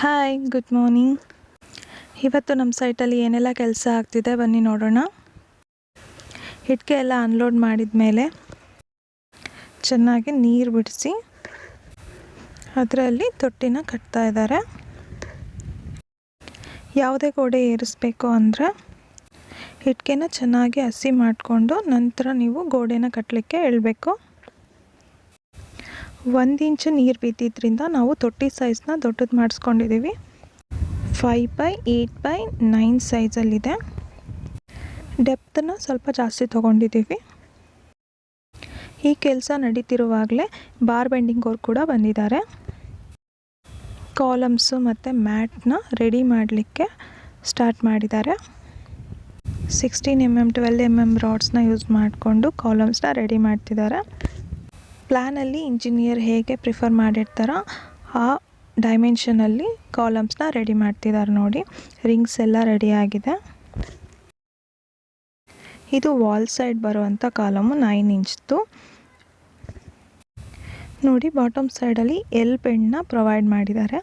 Hi, good morning. ಇವತ್ತು ನಮ್ಮ ಸೈಟಲ್ಲಿ ಏನೆಲ್ಲ ಕೆಲಸ ಆಗ್ತಿದೆ ಬನ್ನಿ ನೋಡೋಣ. ಇಟ್ಟಿಗೆ ಎಲ್ಲ ಅನ್ಲೋಡ್ ಮಾಡಿದ ಮೇಲೆ ಚೆನ್ನಾಗಿ ನೀರು ಬಿಡಿಸಿ ಅದರಲ್ಲಿ ತೊಟ್ಟಿನ ಕಟ್ತಾ ಇದ್ದಾರೆ. ಯಾವುದೇ ಗೋಡೆ ಏರಿಸಬೇಕು ಅಂದರೆ ಇಟ್ಟಿಗೆನ ಚೆನ್ನಾಗಿ ಹಸಿ ಮಾಡಿಕೊಂಡು ನಂತರ ನೀವು ಗೋಡೆನ ಕಟ್ಟಲಿಕ್ಕೆ ಹೇಳಬೇಕು. 1 ಇಂಚು ನೀರು ಬಿದ್ದಿದ್ದರಿಂದ ನಾವು ತೊಟ್ಟಿ ಸೈಜ್ನ ದೊಡ್ಡದು ಮಾಡಿಸ್ಕೊಂಡಿದ್ದೀವಿ. 5x8x9 ಸೈಜಲ್ಲಿದೆ. ಡೆಪ್ತನ್ನ ಸ್ವಲ್ಪ ಜಾಸ್ತಿ ತೊಗೊಂಡಿದ್ದೀವಿ. ಈ ಕೆಲಸ ನಡೀತಿರುವಾಗಲೇ ಬಾರ್ ಬೆಂಡಿಂಗ್ ಅವ್ರು ಕೂಡ ಬಂದಿದ್ದಾರೆ. ಕಾಲಮ್ಸು ಮತ್ತು ಮ್ಯಾಟ್ನ ರೆಡಿ ಮಾಡಲಿಕ್ಕೆ ಸ್ಟಾರ್ಟ್ ಮಾಡಿದ್ದಾರೆ. 16 mm 12 mm ರಾಡ್ಸ್ನ ಯೂಸ್ ಮಾಡಿಕೊಂಡು ಕಾಲಮ್ಸ್ನ ರೆಡಿ ಮಾಡ್ತಿದ್ದಾರೆ. ಪ್ಲ್ಯಾನಲ್ಲಿ ಇಂಜಿನಿಯರ್ ಹೇಗೆ ಪ್ರಿಫರ್ ಮಾಡಿರ್ತಾರೋ ಆ ಡೈಮೆನ್ಷನಲ್ಲಿ ಕಾಲಮ್ಸ್ನ ರೆಡಿ ಮಾಡ್ತಿದ್ದಾರೆ. ನೋಡಿ, ರಿಂಗ್ಸ್ ಎಲ್ಲ ರೆಡಿಯಾಗಿದೆ. ಇದು ವಾಲ್ ಸೈಡ್ ಬರುವಂಥ ಕಾಲಮು 9 ಇಂಚ್ದು. ನೋಡಿ, ಬಾಟಮ್ ಸೈಡಲ್ಲಿ ಎಲ್ ಬೆಂಡ್ನ ಪ್ರೊವೈಡ್ ಮಾಡಿದ್ದಾರೆ.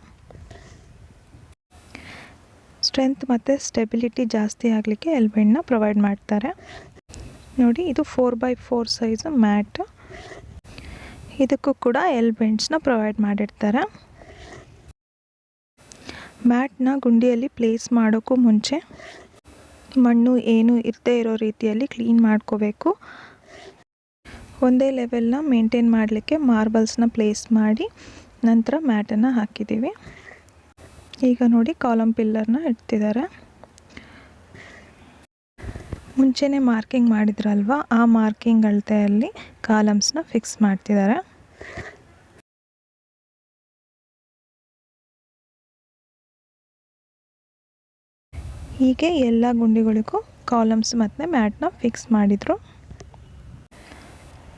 ಸ್ಟ್ರೆಂತ್ ಮತ್ತು ಸ್ಟೆಬಿಲಿಟಿ ಜಾಸ್ತಿ ಆಗಲಿಕ್ಕೆ ಎಲ್ ಬೆಂಡ್ನ ಪ್ರೊವೈಡ್ ಮಾಡ್ತಾರೆ. ನೋಡಿ, ಇದು 4x4 ಸೈಜ್ ಮ್ಯಾಟ್. ಇದಕ್ಕೂ ಕೂಡ ಎಲ್ ಬೆಂಡ್ಸ್ನ ಪ್ರೊವೈಡ್ ಮಾಡಿರ್ತಾರೆ. ಮ್ಯಾಟ್ನ ಗುಂಡಿಯಲ್ಲಿ ಪ್ಲೇಸ್ ಮಾಡೋಕ್ಕೂ ಮುಂಚೆ ಮಣ್ಣು ಏನು ಇರದೇ ಇರೋ ರೀತಿಯಲ್ಲಿ ಕ್ಲೀನ್ ಮಾಡ್ಕೋಬೇಕು. ಒಂದೇ ಲೆವೆಲ್ನ ಮೇಂಟೈನ್ ಮಾಡಲಿಕ್ಕೆ ಮಾರ್ಬಲ್ಸ್ನ ಪ್ಲೇಸ್ ಮಾಡಿ ನಂತರ ಮ್ಯಾಟನ್ನು ಹಾಕಿದ್ದೀವಿ. ಈಗ ನೋಡಿ, ಕಾಲಮ್ ಪಿಲ್ಲರ್ನ ಇಡ್ತಿದ್ದಾರೆ. ಮುಂಚೆನೇ ಮಾರ್ಕಿಂಗ್ ಮಾಡಿದ್ರಲ್ವ, ಆ ಮಾರ್ಕಿಂಗ್ ಅಳತೆಯಲ್ಲಿ ಕಾಲಮ್ಸ್ನ ಫಿಕ್ಸ್ ಮಾಡ್ತಿದ್ದಾರೆ. ಹೀಗೆ ಎಲ್ಲ ಗುಂಡಿಗಳಿಗೂ ಕಾಲಮ್ಸ್ ಮತ್ತು ಮ್ಯಾಟ್ನ ಫಿಕ್ಸ್ ಮಾಡಿದರು.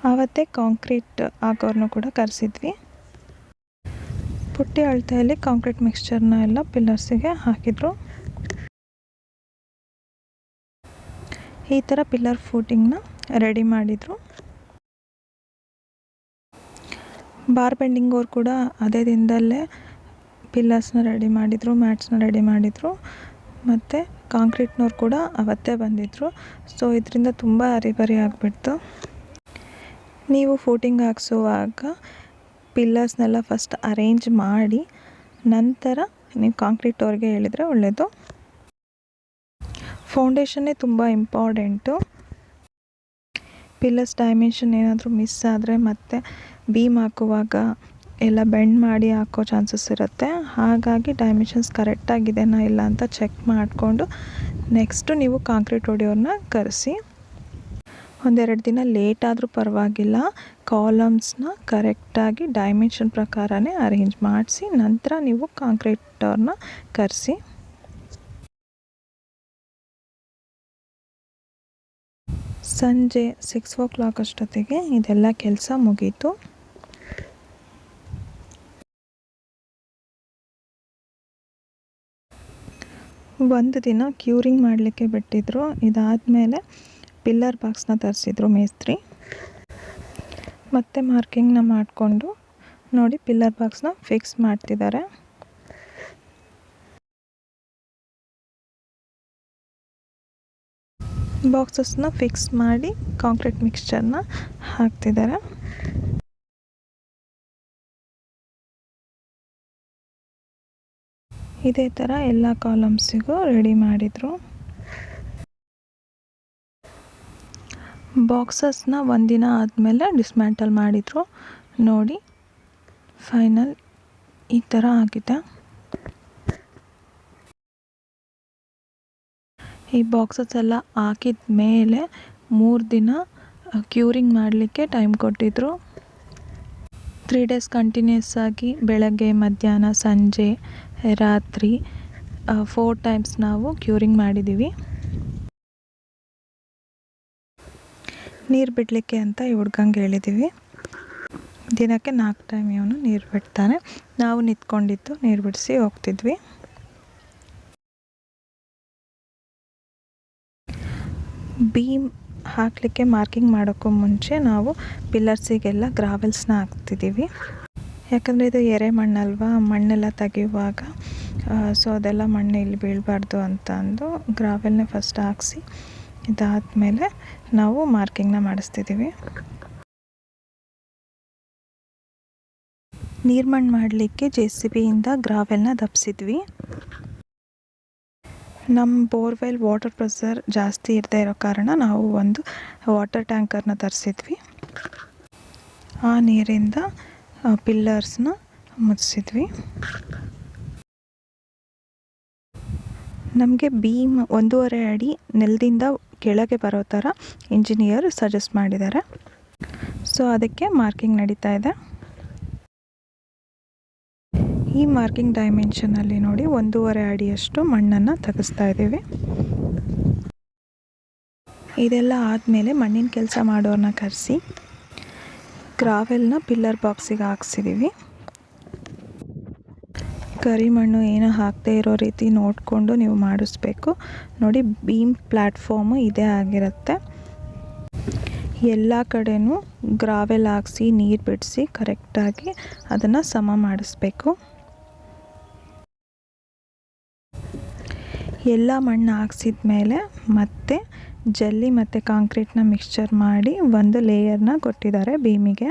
ಆವತ್ತೇ ಕಾಂಕ್ರೀಟ್ ಹಾಕೋರ್ನು ಕೂಡ ಕರೆಸಿದ್ವಿ. ಪುಟ್ಟಿ ಅಳತೆಯಲ್ಲಿ ಕಾಂಕ್ರೀಟ್ ಮಿಕ್ಸ್ಚರ್ನ ಎಲ್ಲ ಪಿಲ್ಲರ್ಸಿಗೆ ಹಾಕಿದರು. ಈ ಥರ ಪಿಲ್ಲರ್ ಫೂಟಿಂಗ್ನ ರೆಡಿ ಮಾಡಿದರು. ಬಾರ್ ಬೆಂಡಿಂಗ್ ಅವ್ರು ಕೂಡ ಅದೇ ದಿನದಲ್ಲೇ ಪಿಲ್ಲರ್ಸ್ನ ರೆಡಿ ಮಾಡಿದರು, ಮ್ಯಾಟ್ಸ್ನ ರೆಡಿ ಮಾಡಿದರು. ಮತ್ತು ಕಾಂಕ್ರೀಟ್ನವ್ರು ಕೂಡ ಅವತ್ತೇ ಬಂದಿದ್ದರು. ಸೊ ಇದರಿಂದ ತುಂಬ ಹರಿಬರಿ ಆಗಿಬಿಡ್ತು. ನೀವು ಫೂಟಿಂಗ್ ಹಾಕ್ಸುವಾಗ ಪಿಲ್ಲರ್ಸ್ನೆಲ್ಲ ಫಸ್ಟ್ ಅರೇಂಜ್ ಮಾಡಿ ನಂತರ ನೀವು ಕಾಂಕ್ರೀಟ್ ಅವ್ರಿಗೆ ಹೇಳಿದರೆ ಒಳ್ಳೆಯದು. ಫೌಂಡೇಶನ್ನೇ ತುಂಬ ಇಂಪಾರ್ಟೆಂಟು. ಪಿಲ್ಲರ್ಸ್ ಡೈಮೆನ್ಷನ್ ಏನಾದರೂ ಮಿಸ್ ಆದರೆ ಮತ್ತೆ ಬೀಮ್ ಹಾಕುವಾಗ ಎಲ್ಲ ಬೆಂಡ್ ಮಾಡಿ ಹಾಕೋ ಚಾನ್ಸಸ್ ಇರುತ್ತೆ. ಹಾಗಾಗಿ ಡೈಮೆನ್ಷನ್ಸ್ ಕರೆಕ್ಟಾಗಿದೆನಾ ಇಲ್ಲ ಅಂತ ಚೆಕ್ ಮಾಡಿಕೊಂಡು ನೆಕ್ಸ್ಟು ನೀವು ಕಾಂಕ್ರೀಟ್ ಹೊಡೆಯೋರನ್ನ ಕರೆಸಿ. 1-2 ದಿನ ಲೇಟ್ ಆದರೂ ಪರವಾಗಿಲ್ಲ, ಕಾಲಮ್ಸ್ನ ಕರೆಕ್ಟಾಗಿ ಡೈಮೆನ್ಷನ್ ಪ್ರಕಾರನೇ ಅರೇಂಜ್ ಮಾಡಿಸಿ ನಂತರ ನೀವು ಕಾಂಕ್ರೀಟ್ ಅವ್ರನ್ನ ಕರೆಸಿ. ಸಂಜೆ 6 o'clock ಅಷ್ಟೊತ್ತಿಗೆ ಇದೆಲ್ಲ ಕೆಲಸ ಮುಗೀತು. ಒಂದು ದಿನ ಕ್ಯೂರಿಂಗ್ ಮಾಡಲಿಕ್ಕೆ ಬಿಟ್ಟಿದ್ರು. ಇದಾದಮೇಲೆ ಪಿಲ್ಲರ್ ಬಾಕ್ಸ್ನ ತರಿಸಿದ್ರು ಮೇಸ್ತ್ರಿ. ಮತ್ತೆ ಮಾರ್ಕಿಂಗ್ನ ಮಾಡಿಕೊಂಡು ನೋಡಿ ಪಿಲ್ಲರ್ ಬಾಕ್ಸ್ನ ಫಿಕ್ಸ್ ಮಾಡ್ತಿದ್ದಾರೆ. ಬಾಕ್ಸಸ್ನ ಫಿಕ್ಸ್ ಮಾಡಿ ಕಾಂಕ್ರೀಟ್ ಮಿಕ್ಸ್ಚರ್ನ ಹಾಕ್ತಿದ್ದಾರೆ. ಇದೇ ಥರ ಎಲ್ಲ ಕಾಲಮ್ಸಿಗೂ ರೆಡಿ ಮಾಡಿದರು. ಬಾಕ್ಸಸ್ನ ಒಂದಿನ ಆದಮೇಲೆ ಡಿಸ್ಮ್ಯಾಂಟಲ್ ಮಾಡಿದರು. ನೋಡಿ, ಫೈನಲ್ ಈ ಥರ ಆಗಿದೆ. ಈ ಬಾಕ್ಸಸ್ ಎಲ್ಲ ಹಾಕಿದ ಮೇಲೆ 3 ದಿನ ಕ್ಯೂರಿಂಗ್ ಮಾಡಲಿಕ್ಕೆ ಟೈಮ್ ಕೊಟ್ಟಿದ್ದರು. 3 days ಕಂಟಿನ್ಯೂಸ್ ಆಗಿ ಬೆಳಗ್ಗೆ, ಮಧ್ಯಾಹ್ನ, ಸಂಜೆ, ರಾತ್ರಿ 4 times ನಾವು ಕ್ಯೂರಿಂಗ್ ಮಾಡಿದ್ದೀವಿ. ನೀರು ಬಿಡಲಿಕ್ಕೆ ಅಂತ ಈ ಹುಡ್ಗಂಗೆ ಹೇಳಿದ್ದೀವಿ. ದಿನಕ್ಕೆ 4 time ಇವನು ನೀರು ಬಿಡ್ತಾನೆ. ನಾವು ನಿಂತ್ಕೊಂಡಿದ್ದು ನೀರು ಬಿಡಿಸಿ ಹೋಗ್ತಿದ್ವಿ. ಬೀಮ್ ಹಾಕಲಿಕ್ಕೆ ಮಾರ್ಕಿಂಗ್ ಮಾಡೋಕ್ಕೂ ಮುಂಚೆ ನಾವು ಪಿಲ್ಲರ್ಸಿಗೆಲ್ಲ ಗ್ರಾವೆಲ್ಸ್ನ ಹಾಕ್ತಿದ್ದೀವಿ. ಯಾಕಂದರೆ ಇದು ಎರೆ ಮಣ್ಣಲ್ವಾ, ಮಣ್ಣೆಲ್ಲ ತೆಗೆಯುವಾಗ ಸೊ ಅದೆಲ್ಲ ಮಣ್ಣು ಇಲ್ಲಿ ಬೀಳಬಾರ್ದು ಅಂತ ಅಂದು ಗ್ರಾವೆಲ್ನೇ ಫಸ್ಟ್ ಹಾಕ್ಸಿ ಇದಾದಮೇಲೆ ನಾವು ಮಾರ್ಕಿಂಗ್ನ ಮಾಡಿಸ್ತಿದ್ದೀವಿ. ನೀರ್ಮಣ್ಣು ಮಾಡಲಿಕ್ಕೆ JCBಯಿಂದ ಗ್ರಾವೆಲ್ನ ದಬ್ಸಿದ್ವಿ. ನಮ್ಮ ಬೋರ್ವೆಲ್ ವಾಟರ್ ಪ್ರೆಷರ್ ಜಾಸ್ತಿ ಇರದೇ ಇರೋ ಕಾರಣ ನಾವು ಒಂದು ವಾಟರ್ ಟ್ಯಾಂಕರ್ನ ತರಿಸಿದ್ವಿ. ಆ ನೀರಿಂದ ಪಿಲ್ಲರ್ಸ್ನ ಮುಚ್ಚಿಸಿದ್ವಿ. ನಮಗೆ ಬೀಮ್ 1.5 ಅಡಿ ನೆಲದಿಂದ ಕೆಳಗೆ ಬರೋ ಥರ ಇಂಜಿನಿಯರ್ ಸಜೆಸ್ಟ್ ಮಾಡಿದ್ದಾರೆ. ಸೊ ಅದಕ್ಕೆ ಮಾರ್ಕಿಂಗ್ ನಡೀತಾ ಇದೆ. ಈ ಮಾರ್ಕಿಂಗ್ ಡೈಮೆನ್ಷನಲ್ಲಿ ನೋಡಿ 1.5 ಅಡಿಯಷ್ಟು ಮಣ್ಣನ್ನು ತೆಗೆಸ್ತಾ ಇದ್ದೀವಿ. ಇದೆಲ್ಲ ಆದಮೇಲೆ ಮಣ್ಣಿನ ಕೆಲಸ ಮಾಡೋರನ್ನ ಕರೆಸಿ ಗ್ರಾವೆಲ್ನ ಪಿಲ್ಲರ್ ಬಾಕ್ಸಿಗೆ ಹಾಕ್ಸಿದ್ದೀವಿ. ಕರಿಮಣ್ಣು ಏನೂ ಹಾಕದೇ ಇರೋ ರೀತಿ ನೋಡಿಕೊಂಡು ನೀವು ಮಾಡಿಸ್ಬೇಕು. ನೋಡಿ, ಬೀಮ್ ಪ್ಲ್ಯಾಟ್ಫಾರ್ಮು ಇದೇ ಆಗಿರುತ್ತೆ. ಎಲ್ಲ ಕಡೆಯೂ ಗ್ರಾವೆಲ್ ಹಾಕ್ಸಿ ನೀರು ಬಿಡಿಸಿ ಕರೆಕ್ಟಾಗಿ ಅದನ್ನು ಸಮ ಮಾಡಿಸ್ಬೇಕು. ಎಲ್ಲ ಮಣ್ಣು ಹಾಕ್ಸಿದ ಮೇಲೆ ಮತ್ತೆ ಜಲ್ಲಿ ಮತ್ತು ಕಾಂಕ್ರೀಟ್ನ ಮಿಕ್ಸ್ಚರ್ ಮಾಡಿ ಒಂದು ಲೇಯರ್ನ ಕೊಟ್ಟಿದ್ದಾರೆ ಬೀಮಿಗೆ.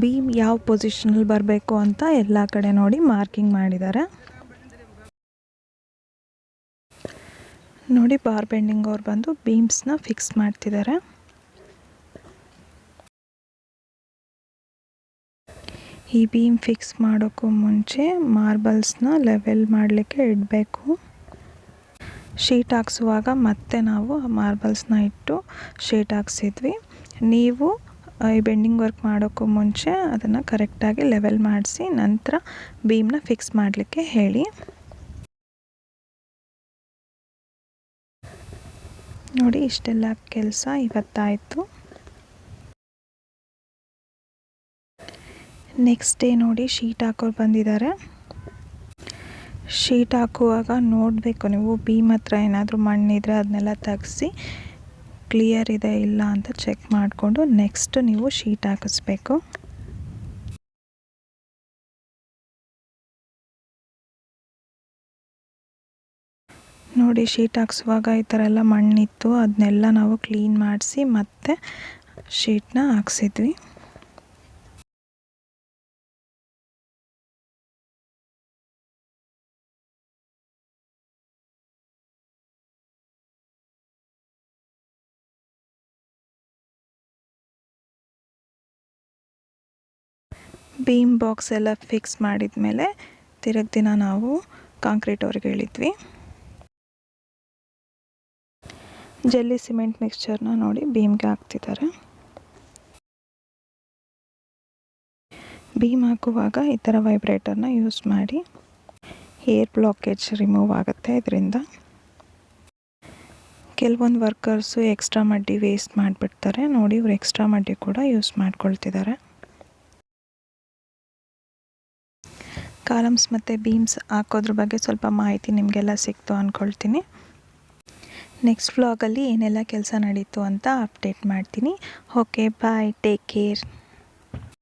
ಬೀಮ್ ಯಾವ ಪೊಸಿಷನಲ್ಲಿ ಬರಬೇಕು ಅಂತ ಎಲ್ಲ ಕಡೆ ನೋಡಿ ಮಾರ್ಕಿಂಗ್ ಮಾಡಿದ್ದಾರೆ. ನೋಡಿ, ಬಾರ್ ಬೆಂಡಿಂಗ್ ಅವ್ರು ಬಂದು ಬೀಮ್ಸ್ನ ಫಿಕ್ಸ್ ಮಾಡ್ತಿದ್ದಾರೆ. ಈ ಬೀಮ್ ಫಿಕ್ಸ್ ಮಾಡೋಕ್ಕೂ ಮುಂಚೆ ಮಾರ್ಬಲ್ಸ್ನ ಲೆವೆಲ್ ಮಾಡಲಿಕ್ಕೆ ಇಡಬೇಕು. ಶೀಟ್ ಹಾಕ್ಸುವಾಗ ಮತ್ತೆ ನಾವು ಮಾರ್ಬಲ್ಸ್ನ ಇಟ್ಟು ಶೀಟ್ ಹಾಕ್ಸಿದ್ವಿ. ನೀವು ಈ ಬೆಂಡಿಂಗ್ ವರ್ಕ್ ಮಾಡೋಕ್ಕೂ ಮುಂಚೆ ಅದನ್ನು ಕರೆಕ್ಟಾಗಿ ಲೆವೆಲ್ ಮಾಡಿಸಿ ನಂತರ ಬೀಮ್ನ ಫಿಕ್ಸ್ ಮಾಡಲಿಕ್ಕೆ ಹೇಳಿ. ನೋಡಿ, ಇಷ್ಟೆಲ್ಲ ಕೆಲಸ ಇವತ್ತಾಯಿತು. ನೆಕ್ಸ್ಟ್ ಡೇ ನೋಡಿ ಶೀಟ್ ಹಾಕೋರು ಬಂದಿದ್ದಾರೆ. ಶೀಟ್ ಹಾಕುವಾಗ ನೋಡಬೇಕು ನೀವು, ಬೀಮ್ ಹತ್ರ ಏನಾದರೂ ಮಣ್ಣಿದ್ರೆ ಅದನ್ನೆಲ್ಲ ತೆಗೆಸಿ ಕ್ಲಿಯರ್ ಇದೆ ಇಲ್ಲ ಅಂತ ಚೆಕ್ ಮಾಡಿಕೊಂಡು ನೆಕ್ಸ್ಟ್ ನೀವು ಶೀಟ್ ಹಾಕಿಸ್ಬೇಕು. ನೋಡಿ, ಶೀಟ್ ಹಾಕ್ಸುವಾಗ ಈ ಥರ ಎಲ್ಲ ಮಣ್ಣಿತ್ತು, ಅದನ್ನೆಲ್ಲ ನಾವು ಕ್ಲೀನ್ ಮಾಡಿಸಿ ಮತ್ತೆ ಶೀಟ್ನ ಹಾಕ್ಸಿದ್ವಿ. ಬೀಮ್ ಬಾಕ್ಸ್ ಎಲ್ಲ ಫಿಕ್ಸ್ ಮಾಡಿದ ಮೇಲೆ ತಿರುಗಿ ದಿನ ನಾವು ಕಾಂಕ್ರೀಟ್ ಅವ್ರಿಗೆ ಹೇಳಿದ್ವಿ. ಜಲ್ಲಿ ಸಿಮೆಂಟ್ ಮಿಕ್ಸ್ಚರ್ನ ನೋಡಿ ಬೀಮ್ಗೆ ಹಾಕ್ತಿದ್ದಾರೆ. ಬೀಮ್ ಹಾಕುವಾಗ ಈ ಥರ ವೈಬ್ರೇಟರ್ನ ಯೂಸ್ ಮಾಡಿ. ಏರ್ ಬ್ಲಾಕೇಜ್ ರಿಮೂವ್ ಆಗುತ್ತೆ ಇದರಿಂದ. ಕೆಲವೊಂದು ವರ್ಕರ್ಸು ಎಕ್ಸ್ಟ್ರಾ ಮಡ್ಡಿ ವೇಸ್ಟ್ ಮಾಡಿಬಿಡ್ತಾರೆ. ನೋಡಿ, ಇವ್ರು ಎಕ್ಸ್ಟ್ರಾ ಮಡ್ಡಿ ಕೂಡ ಯೂಸ್ ಮಾಡ್ಕೊಳ್ತಿದ್ದಾರೆ. ಕಾಲಮ್ಸ್ ಮತ್ತು ಬೀಮ್ಸ್ ಹಾಕೋದ್ರ ಬಗ್ಗೆ ಸ್ವಲ್ಪ ಮಾಹಿತಿ ನಿಮಗೆಲ್ಲ ಸಿಕ್ತು ಅಂದ್ಕೊಳ್ತೀನಿ. ನೆಕ್ಸ್ಟ್ ವ್ಲಾಗಲ್ಲಿ ಏನೆಲ್ಲ ಕೆಲಸ ನಡೀತು ಅಂತ ಅಪ್ಡೇಟ್ ಮಾಡ್ತೀನಿ. ಓಕೆ, ಬಾಯ್, ಟೇಕ್ ಕೇರ್.